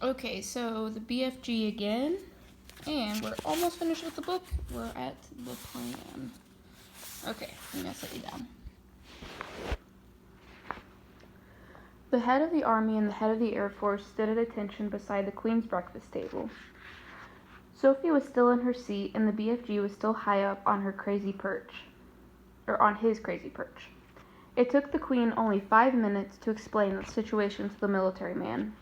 Okay, so the BFG again, and we're almost finished with the book. We're at the plan. Okay, I'm gonna set you down. The head of the army and the head of the Air Force stood at attention beside the Queen's breakfast table. Sophie was still in her seat, and the BFG was still high up on her crazy perch, or on his crazy perch. It took the Queen only 5 minutes to explain the situation to the military man.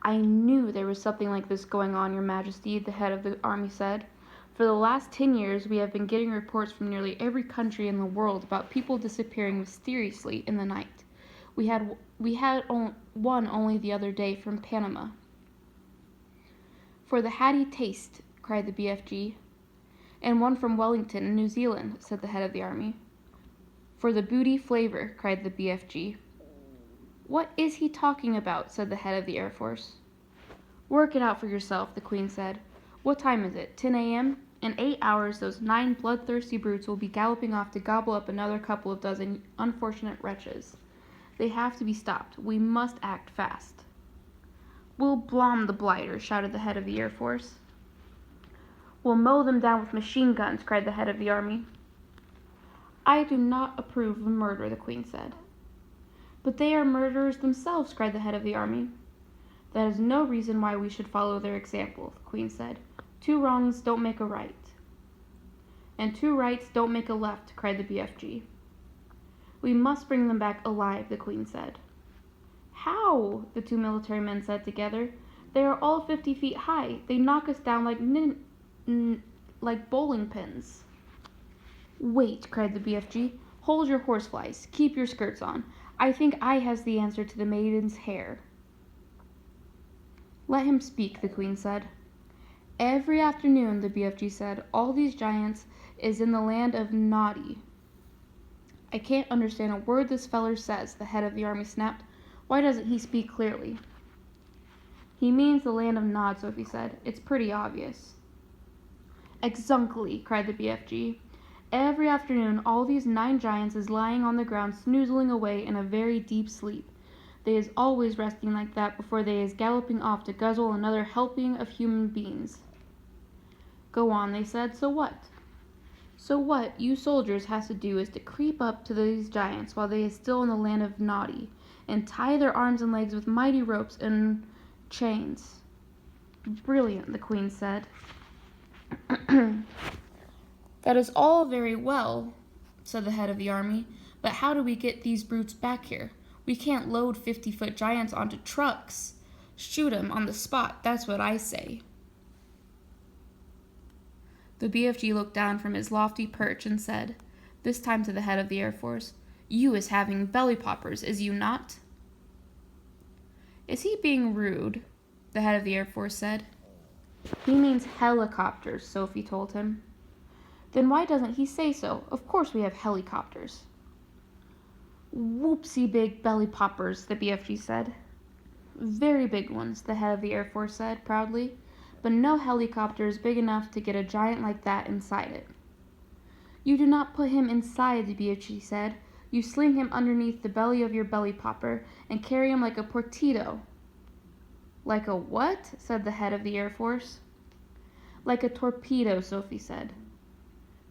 I knew there was something like this going on, Your Majesty, the head of the army said. For the last 10 years, we have been getting reports from nearly every country in the world about people disappearing mysteriously in the night. We had one only the other day from Panama. For the hatty taste, cried the BFG. And one from Wellington in New Zealand, said the head of the army. For the booty flavor, cried the BFG. What is he talking about, said the head of the Air Force. Work it out for yourself, the Queen said. What time is it, 10 a.m.? In 8 hours, those 9 bloodthirsty brutes will be galloping off to gobble up another couple of dozen unfortunate wretches. They have to be stopped. We must act fast. We'll blom the blighters, shouted the head of the Air Force. We'll mow them down with machine guns, cried the head of the army. I do not approve of murder, the Queen said. But they are murderers themselves, cried the head of the army. That is no reason why we should follow their example, the Queen said. 2 wrongs don't make a right. And 2 rights don't make a left, cried the BFG. We must bring them back alive, the Queen said. How? The 2 military men said together. They are all 50 feet high. They knock us down like bowling pins. Wait, cried the BFG. Hold your horseflies. Keep your skirts on. I think I has the answer to the maiden's hair. Let him speak, the Queen said. Every afternoon, the BFG said, all these giants is in the land of Noddy. I can't understand a word this feller says, the head of the army snapped. Why doesn't he speak clearly? He means the land of Nod, Sophie said. It's pretty obvious. Exactly, cried the BFG. Every afternoon, all these 9 giants is lying on the ground snoozling away in a very deep sleep. They is always resting like that before they is galloping off to guzzle another helping of human beings. Go on, they said. So what? So what you soldiers has to do is to creep up to these giants while they is still in the land of Noddy, and tie their arms and legs with mighty ropes and chains. Brilliant, the Queen said. That is all very well, said the head of the army, but how do we get these brutes back here? We can't load 50-foot giants onto trucks. Shoot 'em on the spot, that's what I say. The BFG looked down from his lofty perch and said, this time to the head of the Air Force, You is having belly poppers, is you not? Is he being rude? The head of the Air Force said. He means helicopters, Sophie told him. Then why doesn't he say so? Of course we have helicopters. Whoopsie big belly poppers, the BFG said. Very big ones, the head of the Air Force said proudly, but no helicopter is big enough to get a giant like that inside it. You do not put him inside, the BFG said. You sling him underneath the belly of your belly popper and carry him like a portito. Like a what? Said the head of the Air Force. Like a torpedo, Sophie said.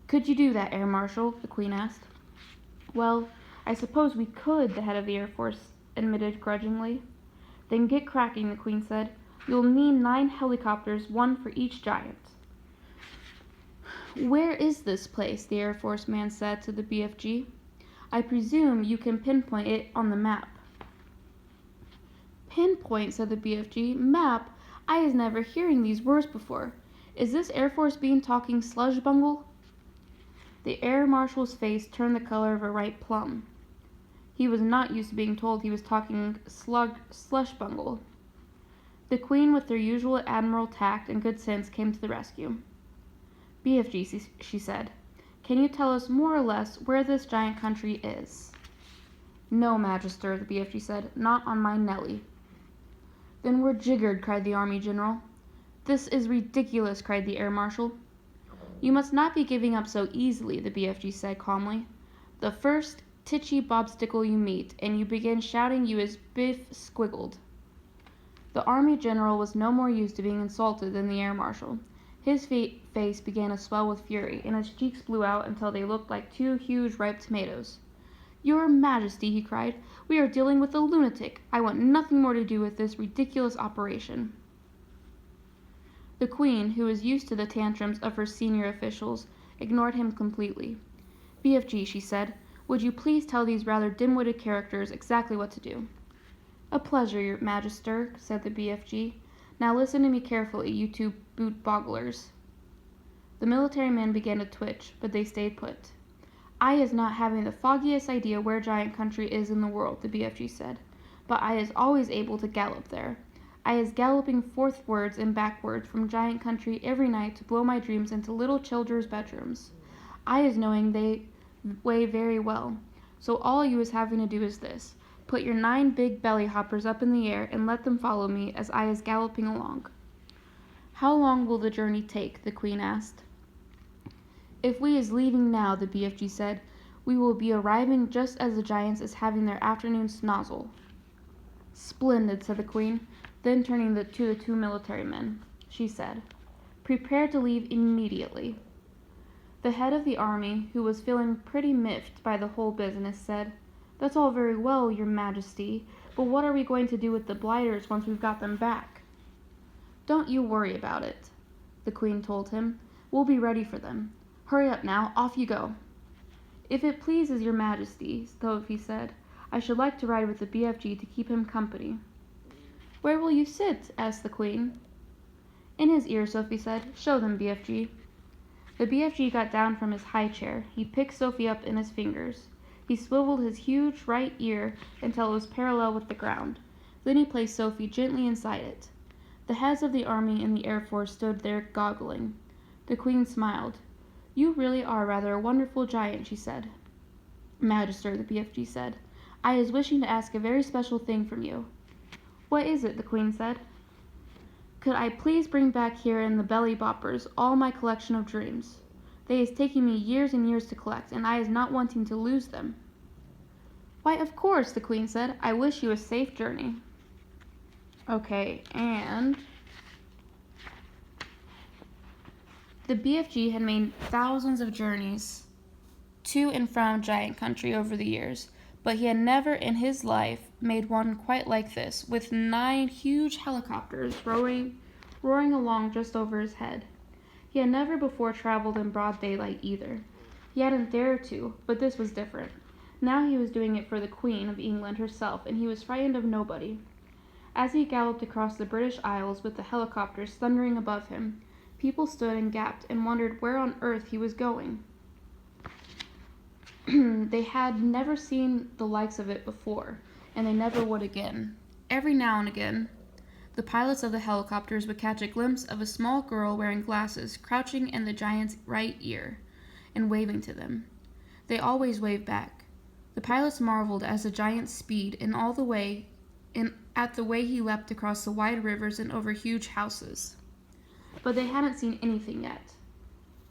Could you do that, Air Marshal? The Queen asked. Well, I suppose we could, the head of the Air Force admitted grudgingly. Then get cracking, the Queen said. You'll need 9 helicopters, 1 for each giant. Where is this place? The Air Force man said to the BFG. I presume you can pinpoint it on the map. Pinpoint, said the BFG. Map? I is never hearing these words before. Is this Air Force bean talking sludge bungle? The Air Marshal's face turned the color of a ripe plum. He was not used to being told he was talking slush bungle. The Queen, with her usual admiral tact and good sense, came to the rescue. BFG, she said, can you tell us more or less where this giant country is? No, Magister, the BFG said, not on my Nelly. Then we're jiggered, cried the Army General. This is ridiculous, cried the Air Marshal. You must not be giving up so easily, the BFG said calmly. The first titchy bobstickle you meet, and you begin shouting you is Biff Squiggled. The army general was no more used to being insulted than the air marshal. His face began to swell with fury, and his cheeks blew out until they looked like two huge ripe tomatoes. "Your Majesty," he cried, "we are dealing with a lunatic. I want nothing more to do with this ridiculous operation." The Queen, who was used to the tantrums of her senior officials, ignored him completely. "BFG," she said, "would you please tell these rather dim-witted characters exactly what to do?" "A pleasure, Your Majesty," said the BFG. "Now listen to me carefully, you two boot-bogglers." The military men began to twitch, but they stayed put. "I is not having the foggiest idea where Giant Country is in the world," the BFG said, "but I is always able to gallop there. I is galloping forthwards and backwards from Giant Country every night to blow my dreams into little children's bedrooms. I is knowing they way very well, so all you is having to do is this. Put your 9 big belly hoppers up in the air and let them follow me as I is galloping along." "How long will the journey take?" the Queen asked. "If we is leaving now," the BFG said, "we will be arriving just as the giants is having their afternoon snozzle." "Splendid," said the Queen. Then turning to the 2 military men, she said, "Prepare to leave immediately." The head of the army, who was feeling pretty miffed by the whole business, said, "That's all very well, Your Majesty, but what are we going to do with the blighters once we've got them back?" "Don't you worry about it," the Queen told him. "We'll be ready for them. Hurry up now, off you go." "If it pleases Your Majesty," Sophie said, "I should like to ride with the BFG to keep him company." "Where will you sit?" asked the Queen. "In his ear," Sophie said. "Show them, BFG." The BFG got down from his high chair. He picked Sophie up in his fingers. He swiveled his huge right ear until it was parallel with the ground. Then he placed Sophie gently inside it. The heads of the Army and the Air Force stood there goggling. The Queen smiled. "You really are rather a wonderful giant," she said. "Magister," the BFG said, "I is wishing to ask a very special thing from you." "What is it?" the Queen said. "Could I please bring back here in the belly boppers all my collection of dreams? They is taking me years and years to collect, and I is not wanting to lose them." "Why, of course," the Queen said. "I wish you a safe journey." Okay, and the BFG had made thousands of journeys to and from Giant Country over the years, but he had never in his life made one quite like this, with 9 huge helicopters roaring along just over his head. He had never before traveled in broad daylight either. He hadn't dared to, but this was different. Now he was doing it for the Queen of England herself, and he was frightened of nobody. As he galloped across the British Isles with the helicopters thundering above him, people stood and gaped and wondered where on earth he was going. They had never seen the likes of it before, and they never would again. Every now and again, the pilots of the helicopters would catch a glimpse of a small girl wearing glasses crouching in the giant's right ear and waving to them. They always waved back. The pilots marveled at the giant's speed and at the way he leapt across the wide rivers and over huge houses. But they hadn't seen anything yet.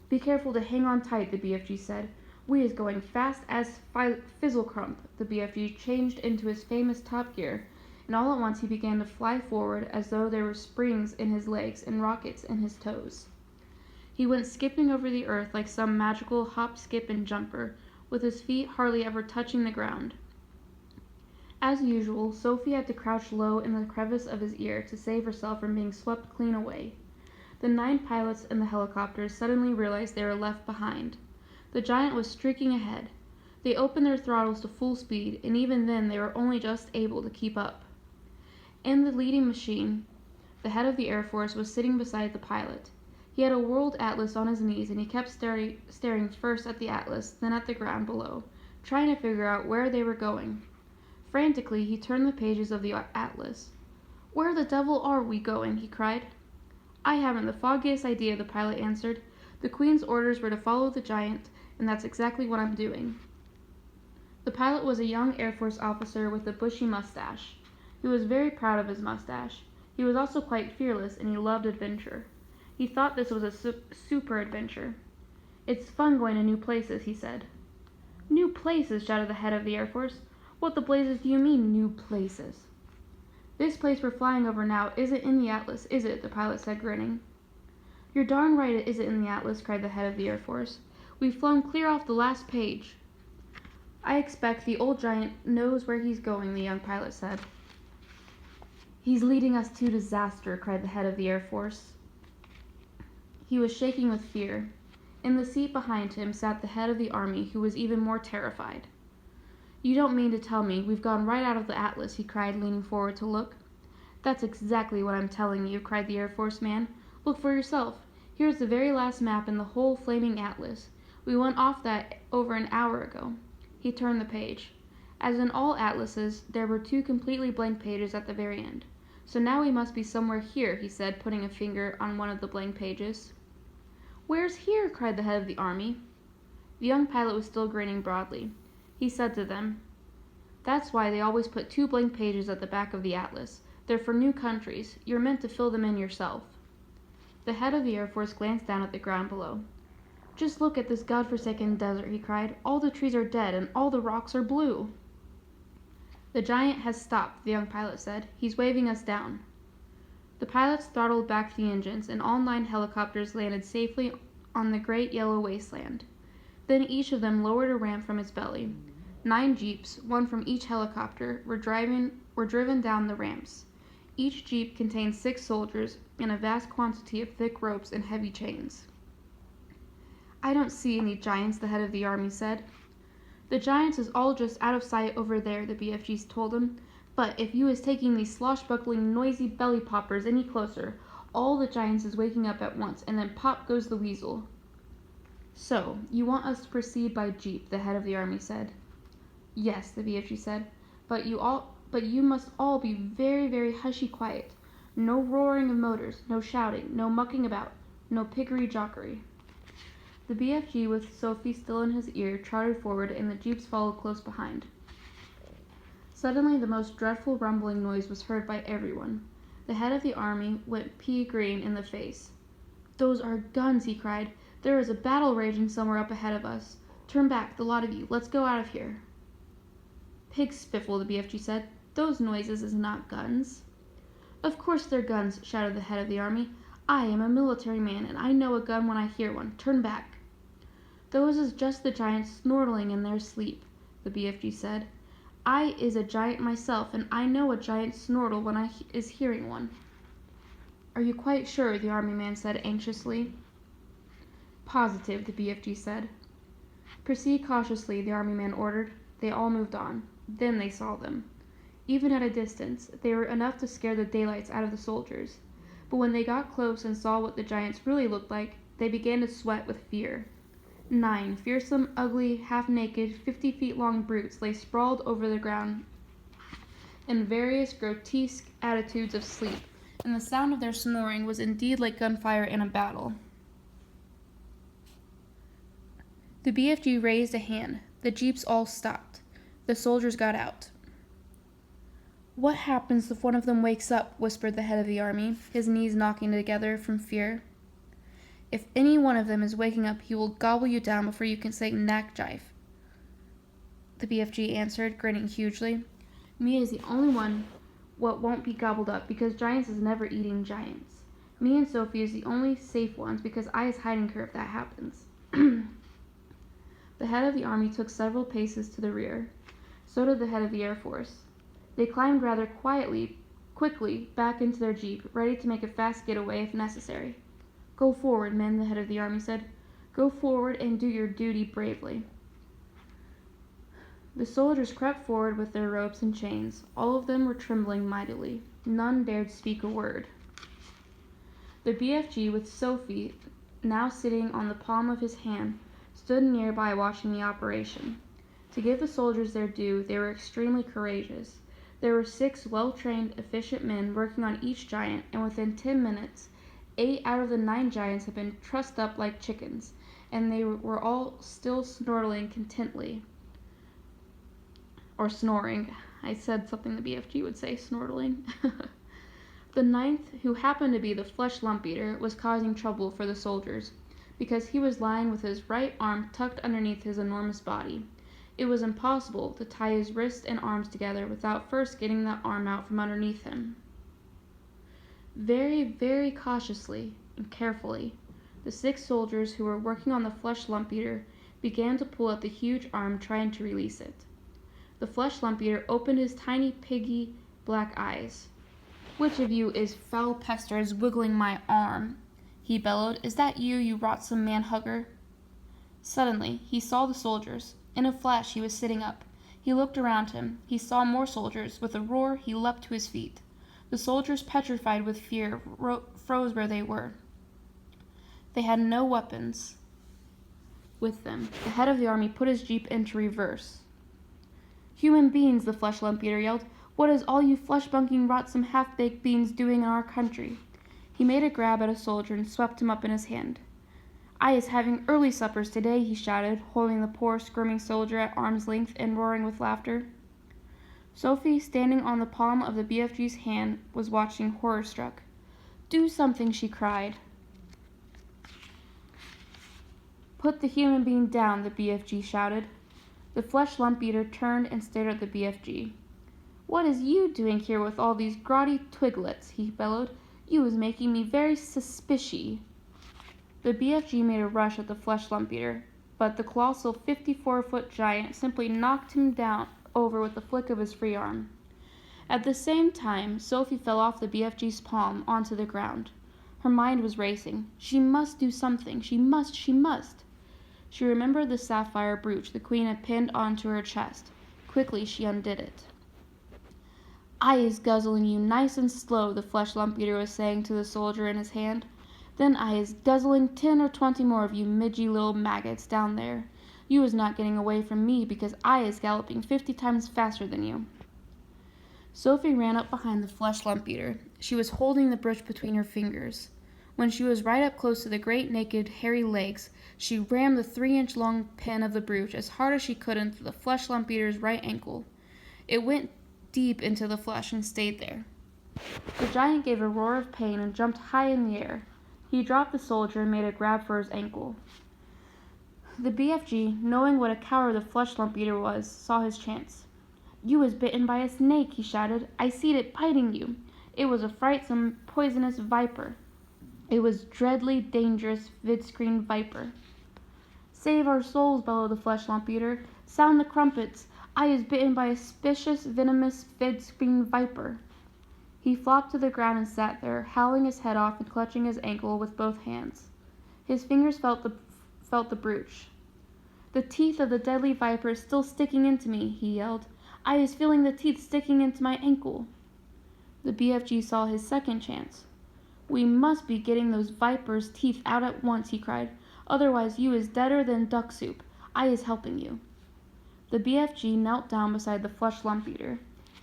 "Be careful to hang on tight," the BFG said. "We is going fast as Fizzlecrump." The BFG changed into his famous top gear, and all at once he began to fly forward as though there were springs in his legs and rockets in his toes. He went skipping over the earth like some magical hop, skip, and jumper, with his feet hardly ever touching the ground. As usual, Sophie had to crouch low in the crevice of his ear to save herself from being swept clean away. The 9 pilots in the helicopters suddenly realized they were left behind. The giant was streaking ahead. They opened their throttles to full speed, and even then they were only just able to keep up. In the leading machine, the head of the Air Force was sitting beside the pilot. He had a world atlas on his knees, and he kept staring first at the atlas, then at the ground below, trying to figure out where they were going. Frantically, he turned the pages of the atlas. "Where the devil are we going?" he cried. "I haven't the foggiest idea," the pilot answered. "The Queen's orders were to follow the giant, and that's exactly what I'm doing." The pilot was a young Air Force officer with a bushy mustache. He was very proud of his mustache. He was also quite fearless, and he loved adventure. He thought this was a super adventure. "It's fun going to new places," he said. "New places?" shouted the head of the Air Force. "What the blazes do you mean, new places?" This place we're flying over now isn't in the atlas, is it? The pilot said, grinning. You're darn right it isn't in the atlas, cried the head of the Air Force. We've flown clear off the last page. I expect the old giant knows where he's going, the young pilot said. He's leading us to disaster, cried the head of the Air Force. He was shaking with fear. In the seat behind him sat the head of the Army, who was even more terrified. You don't mean to tell me we've gone right out of the atlas, he cried, leaning forward to look. That's exactly what I'm telling you, cried the Air Force man. Look for yourself. Here's the very last map in the whole flaming atlas. We went off that over an hour ago. He turned the page. As in all atlases, there were 2 completely blank pages at the very end. So now we must be somewhere here, he said, putting a finger on one of the blank pages. Where's here? Cried the head of the Army. The young pilot was still grinning broadly. He said to them, That's why they always put 2 blank pages at the back of the atlas. They're for new countries. You're meant to fill them in yourself. The head of the Air Force glanced down at the ground below. Just look at this godforsaken desert, he cried. All the trees are dead and all the rocks are blue. The giant has stopped, the young pilot said. He's waving us down. The pilots throttled back the engines, and all 9 helicopters landed safely on the great yellow wasteland. Then each of them lowered a ramp from its belly. 9 jeeps, one from each helicopter, were driven down the ramps. Each jeep contained 6 soldiers and a vast quantity of thick ropes and heavy chains. I don't see any giants, the head of the Army said. The giants is all just out of sight over there, the BFGs told him. But if you is taking these swashbuckling, noisy belly poppers any closer, all the giants is waking up at once, and then pop goes the weasel. So, you want us to proceed by jeep, the head of the Army said. Yes, the BFG said, but you must all be very, very hushy quiet. No roaring of motors, no shouting, no mucking about, no piggery-jockery. The BFG, with Sophie still in his ear, trotted forward, and the jeeps followed close behind. Suddenly, the most dreadful rumbling noise was heard by everyone. The head of the Army went pea-green in the face. Those are guns, he cried. There is a battle raging somewhere up ahead of us. Turn back, the lot of you. Let's go out of here. Pig spiffle, the BFG said. Those noises is not guns. Of course they're guns, shouted the head of the Army. I am a military man, and I know a gun when I hear one. Turn back. Those is just the giants snortling in their sleep, the BFG said. I is a giant myself, and I know a giant snortle when I is hearing one. Are you quite sure? The Army man said anxiously. Positive, the BFG said. Proceed cautiously, the Army man ordered. They all moved on. Then they saw them. Even at a distance, they were enough to scare the daylights out of the soldiers. But when they got close and saw what the giants really looked like, they began to sweat with fear. 9 fearsome, ugly, half-naked, 50 feet long brutes lay sprawled over the ground in various grotesque attitudes of sleep, and the sound of their snoring was indeed like gunfire in a battle. The BFG raised a hand. The jeeps all stopped. The soldiers got out. What happens if one of them wakes up? Whispered the head of the Army, his knees knocking together from fear. If any one of them is waking up, he will gobble you down before you can say knack jive. The BFG answered, grinning hugely. Me is the only one what won't be gobbled up, because giants is never eating giants. Me and Sophie is the only safe ones, because I is hiding her if that happens. The head of the Army took several paces to the rear. So did the head of the Air Force. They climbed rather quickly back into their jeep, ready to make a fast getaway if necessary. Go forward, men, the head of the Army said. Go forward and do your duty bravely. The soldiers crept forward with their ropes and chains. All of them were trembling mightily. None dared speak a word. The BFG, with Sophie now sitting on the palm of his hand, stood nearby watching the operation. To give the soldiers their due, they were extremely courageous. There were 6 well-trained, efficient men working on each giant, and within 10 minutes, 8 out of the 9 giants had been trussed up like chickens, and they were all still snorting contently. Or snoring. I said something the BFG would say, snortling. The 9th, who happened to be the flesh lump eater, was causing trouble for the soldiers, because he was lying with his right arm tucked underneath his enormous body. It was impossible to tie his wrists and arms together without first getting that arm out from underneath him. Very, very cautiously and carefully, the 6 soldiers who were working on the flesh lump eater began to pull at the huge arm, trying to release it. The flesh lump eater opened his tiny piggy black eyes. "Which of you is foul pesters wiggling my arm?" he bellowed. "Is that you, you rotsome man-hugger?" Suddenly, he saw the soldiers. In a flash, he was sitting up. He looked around him. He saw more soldiers. With a roar, he leapt to his feet. The soldiers, petrified with fear, froze where they were. They had no weapons with them. The head of the army put his jeep into reverse. "Human beings," the flesh lump eater yelled. "What is all you flesh-bunking, rotsome, half-baked beings doing in our country?" He made a grab at a soldier and swept him up in his hand. "I is having early suppers today," he shouted, holding the poor, squirming soldier at arm's length and roaring with laughter. Sophie, standing on the palm of the BFG's hand, was watching, horror-struck. "Do something," she cried. "Put the human being down," the BFG shouted. The flesh lump eater turned and stared at the BFG. "What is you doing here with all these grotty twiglets?" he bellowed. "You is making me very suspicious." The BFG made a rush at the flesh lump eater, but the colossal 54-foot giant simply knocked him down over with a flick of his free arm. At the same time, Sophie fell off the BFG's palm onto the ground. Her mind was racing. She must do something. She must. She remembered the sapphire brooch the queen had pinned onto her chest. Quickly, she undid it. "I is guzzling you nice and slow," the flesh lump eater was saying to the soldier in his hand. "Then I is guzzling 10 or 20 more of you midgy little maggots down there. You is not getting away from me because I is galloping 50 times faster than you." Sophie ran up behind the flesh lump eater. She was holding the brooch between her fingers. When she was right up close to the great, naked, hairy legs, she rammed the 3-inch long pin of the brooch as hard as she could into the flesh lump eater's right ankle. It went deep into the flesh and stayed there. The giant gave a roar of pain and jumped high in the air. He dropped the soldier and made a grab for his ankle. The BFG, knowing what a coward the flesh lump eater was, saw his chance. "You was bitten by a snake," he shouted. "I seed it biting you. It was a frightsome, poisonous viper. It was dreadly dangerous vid-screen viper." "Save our souls," bellowed the flesh lump eater. "Sound the crumpets. I is bitten by a suspicious, venomous vid-screen viper." He flopped to the ground and sat there, howling his head off and clutching his ankle with both hands. His fingers felt the brooch. "The teeth of the deadly viper is still sticking into me," he yelled. "I is feeling the teeth sticking into my ankle." The BFG saw his second chance. "We must be getting those viper's teeth out at once," he cried. "Otherwise you is deader than duck soup. I is helping you." The BFG knelt down beside the flesh lump eater.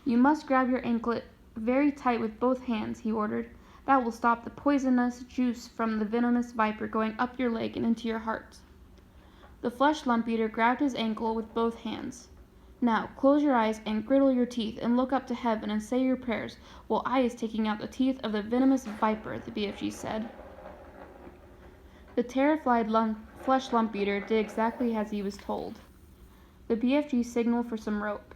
"You must grab your anklet very tight with both hands," he ordered. "That will stop the poisonous juice from the venomous viper going up your leg and into your heart." The flesh lump eater grabbed his ankle with both hands. "Now, close your eyes and grittle your teeth and look up to heaven and say your prayers while I is taking out the teeth of the venomous viper," the BFG said. The terrified flesh lump eater did exactly as he was told. The BFG signaled for some rope.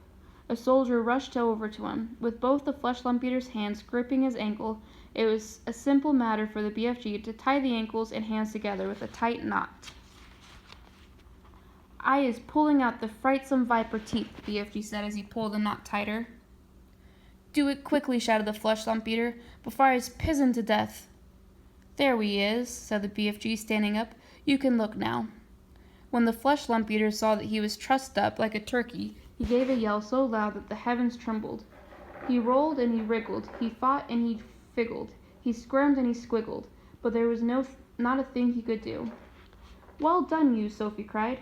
A soldier rushed over to him. With both the flesh lump eater's hands gripping his ankle, it was a simple matter for the BFG to tie the ankles and hands together with a tight knot. "I is pulling out the frightsome viper teeth," the BFG said as he pulled the knot tighter. "Do it quickly," shouted the flesh lump eater, "before I is pizened to death." "There we is," said the BFG, standing up. "You can look now." When the flesh lump eater saw that he was trussed up like a turkey, he gave a yell so loud that the heavens trembled. He rolled and he wriggled, he fought and he figgled, he squirmed and he squiggled, but there was not a thing he could do. "Well done, you," Sophie cried.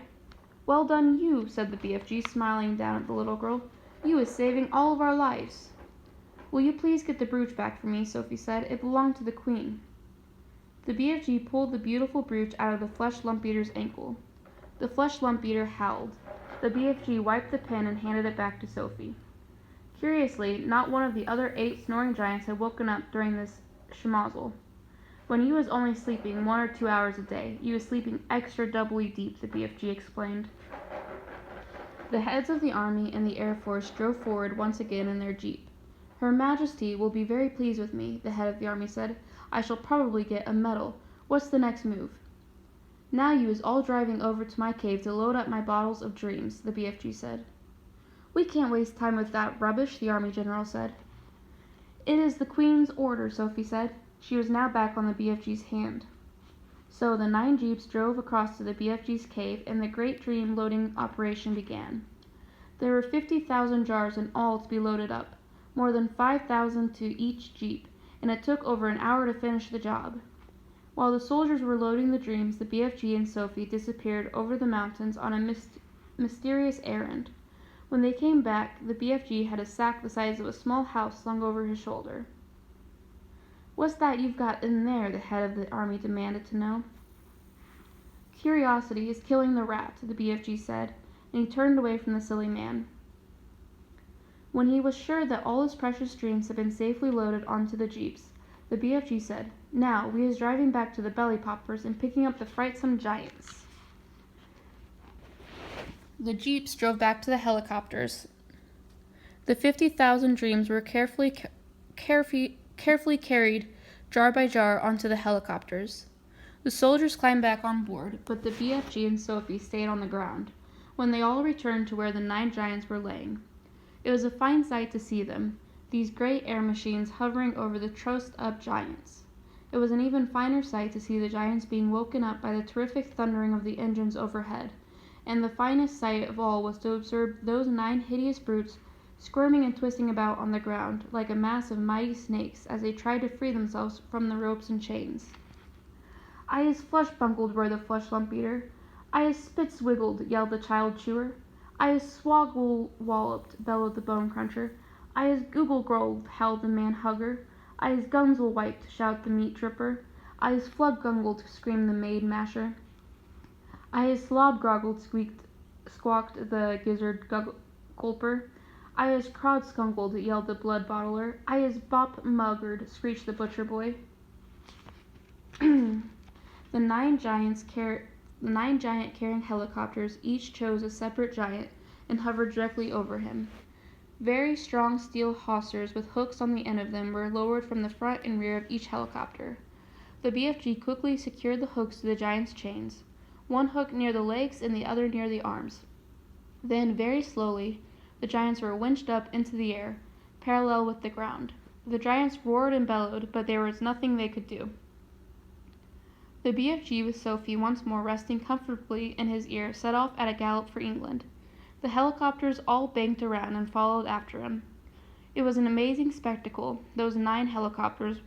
"Well done, you," said the BFG, smiling down at the little girl. "You is saving all of our lives." "Will you please get the brooch back for me?" Sophie said. "It belonged to the queen." The BFG pulled the beautiful brooch out of the flesh lump eater's ankle. The flesh lump eater howled. The BFG wiped the pin and handed it back to Sophie. Curiously, not one of the other 8 snoring giants had woken up during this schmozzle. "When you was only sleeping 1 or 2 hours a day, you was sleeping extra doubly deep," the BFG explained. The heads of the Army and the Air Force drove forward once again in their jeep. "Her Majesty will be very pleased with me," the head of the Army said. "I shall probably get a medal. What's the next move?" "Now you is all driving over to my cave to load up my bottles of dreams," the BFG said. "We can't waste time with that rubbish," the Army General said. "It is the Queen's order," Sophie said. She was now back on the BFG's hand. So the 9 jeeps drove across to the BFG's cave, and the great dream loading operation began. There were 50,000 jars in all to be loaded up, more than 5,000 to each jeep, and it took over an hour to finish the job. While the soldiers were loading the dreams, the BFG and Sophie disappeared over the mountains on a mysterious errand. When they came back, the BFG had a sack the size of a small house slung over his shoulder. "What's that you've got in there?" the head of the Army demanded to know. "Curiosity is killing the rat," the BFG said, and he turned away from the silly man. When he was sure that all his precious dreams had been safely loaded onto the jeeps, the BFG said, "Now we is driving back to the belly poppers and picking up the frightsome giants." The jeeps drove back to the helicopters. The 50,000 dreams were carefully carried jar by jar onto the helicopters. The soldiers climbed back on board, but the BFG and Sophie stayed on the ground, when they all returned to where the 9 giants were laying. It was a fine sight to see them, these great air machines hovering over the trussed-up giants. It was an even finer sight to see the giants being woken up by the terrific thundering of the engines overhead, and the finest sight of all was to observe those 9 hideous brutes squirming and twisting about on the ground like a mass of mighty snakes as they tried to free themselves from the ropes and chains. "I is flesh-bungled," roared the flesh-lump-eater. "I is spitz-wiggled," yelled the child-chewer. "I is swoggle-walloped," bellowed the bone-cruncher. "I is google-grolled," howled the man-hugger. "I is gunzel-wiped," shouted the meat-dripper. "I is flug-gungled," screamed the maid-masher. "I is slob-groggled," squawked the gizzard-gulper. "I is crowd-skunkled," yelled the blood-bottler. "I is bop-muggered," screeched the butcher-boy. The 9 giant carrying helicopters each chose a separate giant and hovered directly over him. Very strong steel hawsers with hooks on the end of them were lowered from the front and rear of each helicopter. The BFG quickly secured the hooks to the giant's chains, one hook near the legs and the other near the arms. Then, very slowly, the giants were winched up into the air, parallel with the ground. The giants roared and bellowed, but there was nothing they could do. The BFG, with Sophie once more resting comfortably in his ear, set off at a gallop for England. The helicopters all banked around and followed after him. It was an amazing spectacle, those 9 helicopters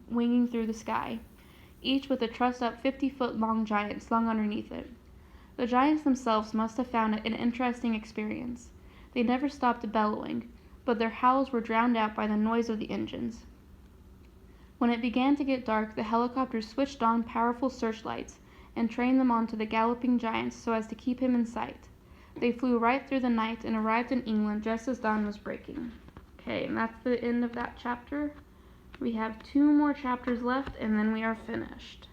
winging through the sky, each with a trussed-up 50-foot-long giant slung underneath it. The giants themselves must have found it an interesting experience. They never stopped bellowing, but their howls were drowned out by the noise of the engines. When it began to get dark, the helicopters switched on powerful searchlights and trained them onto the galloping giants so as to keep him in sight. They flew right through the night and arrived in England just as dawn was breaking. Okay, and that's the end of that chapter. We have 2 more chapters left, and then we are finished.